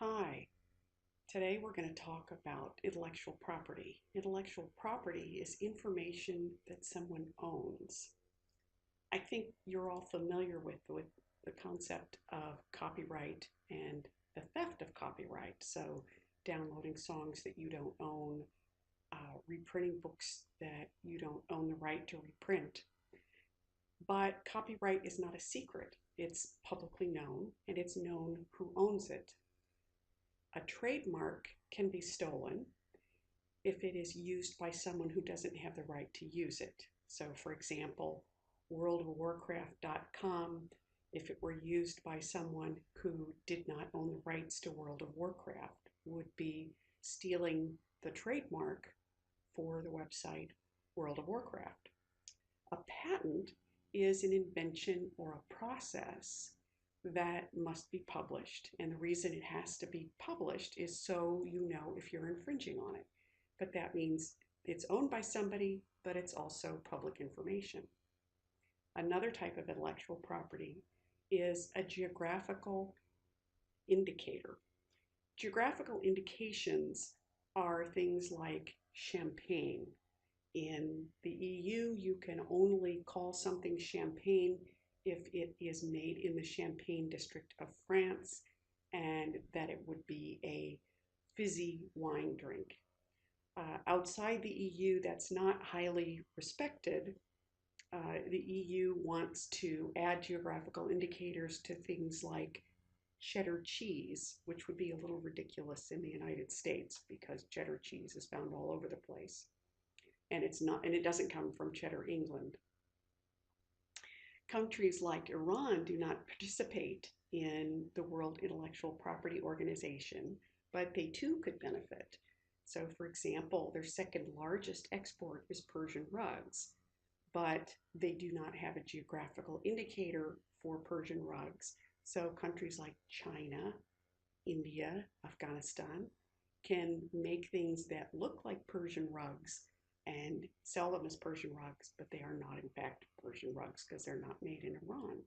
Hi, today we're going to talk about intellectual property. Intellectual property is information that someone owns. I think you're all familiar with the concept of copyright and the theft of copyright. So, downloading songs that you don't own, reprinting books that you don't own the right to reprint. But copyright is not a secret, it's publicly known, and it's known who owns it. A trademark can be stolen if it is used by someone who doesn't have the right to use it. So, for example, worldofwarcraft.com, if it were used by someone who did not own the rights to World of Warcraft, would be stealing the trademark for the website World of Warcraft. A patent is an invention or a process that must be published. And the reason it has to be published is so you know if you're infringing on it. But that means it's owned by somebody, but it's also public information. Another type of intellectual property is a geographical indicator. Geographical indications are things like champagne. In the EU, you can only call something champagne if it is made in the Champagne district of France and that it would be a fizzy wine drink. Outside the EU, that's not highly respected. The EU wants to add geographical indicators to things like cheddar cheese, which would be a little ridiculous in the United States because cheddar cheese is found all over the place. And it doesn't come from Cheddar, England. Countries like Iran do not participate in the World Intellectual Property Organization, but they too could benefit. So, for example, their second largest export is Persian rugs, but they do not have a geographical indicator for Persian rugs. So, countries like China, India, Afghanistan can make things that look like Persian rugs and sell them as Persian rugs, but they are not in fact Persian rugs because they're not made in Iran.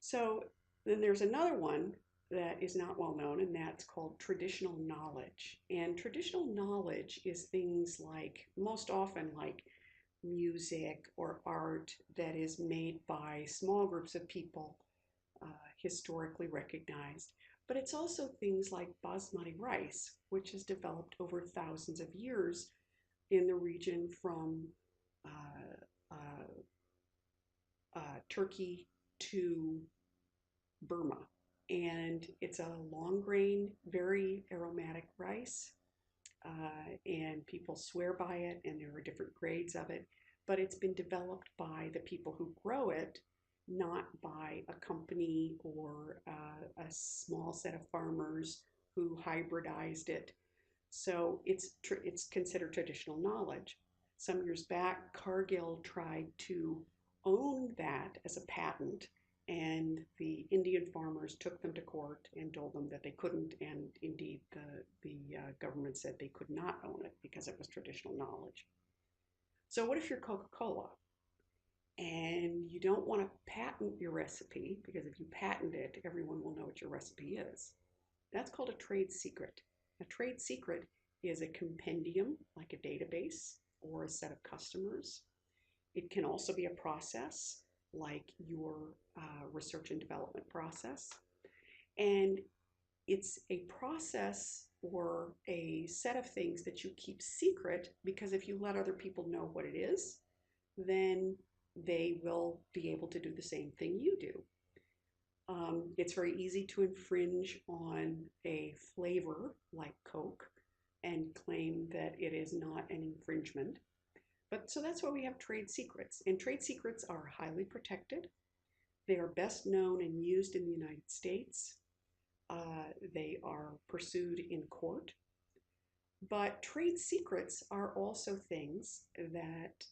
So then there's another one that is not well known, and that's called traditional knowledge. And traditional knowledge is things like, most often like music or art that is made by small groups of people, historically recognized. But it's also things like basmati rice, which has developed over thousands of years in the region from uh, Turkey to Burma. And it's a long grain, very aromatic rice. And people swear by it, and there are different grades of it. But it's been developed by the people who grow it, not by a company or a small set of farmers who hybridized it. So it's considered traditional knowledge. Some years back, Cargill tried to own that as a patent, and the Indian farmers took them to court and told them that they couldn't, and indeed the government said they could not own it because it was traditional knowledge. So what if you're Coca-Cola and you don't want to patent your recipe, because if you patent it, everyone will know what your recipe is? That's called a trade secret. A trade secret is a compendium, like a database or a set of customers. It can also be a process, like your research and development process. And it's a process or a set of things that you keep secret, because if you let other people know what it is, then they will be able to do the same thing you do. It's very easy to infringe on a flavor like Coke and claim that it is not an infringement. But so that's why we have trade secrets. And trade secrets are highly protected. They are best known and used in the United States. They are pursued in court. But trade secrets are also things that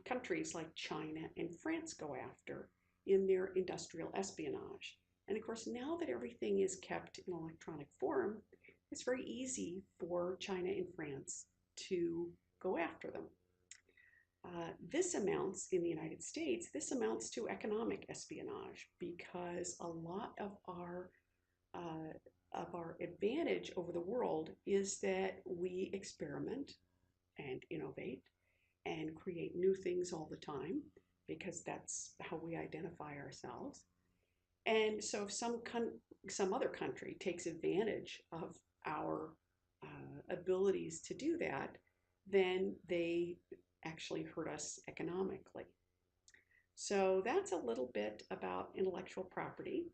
countries like China and France go after in their industrial espionage. And of course, now that everything is kept in electronic form, it's very easy for China and France to go after them. This amounts, in the United States, this amounts to economic espionage, because a lot of our of our advantage over the world is that we experiment and innovate and create new things all the time because that's how we identify ourselves. And so if some other country takes advantage of our abilities to do that, then they actually hurt us economically. So that's a little bit about intellectual property.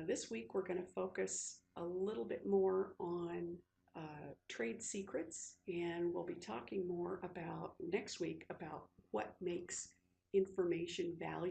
This week we're going to focus a little bit more on trade secrets, and we'll be talking more about next week about what makes information valuable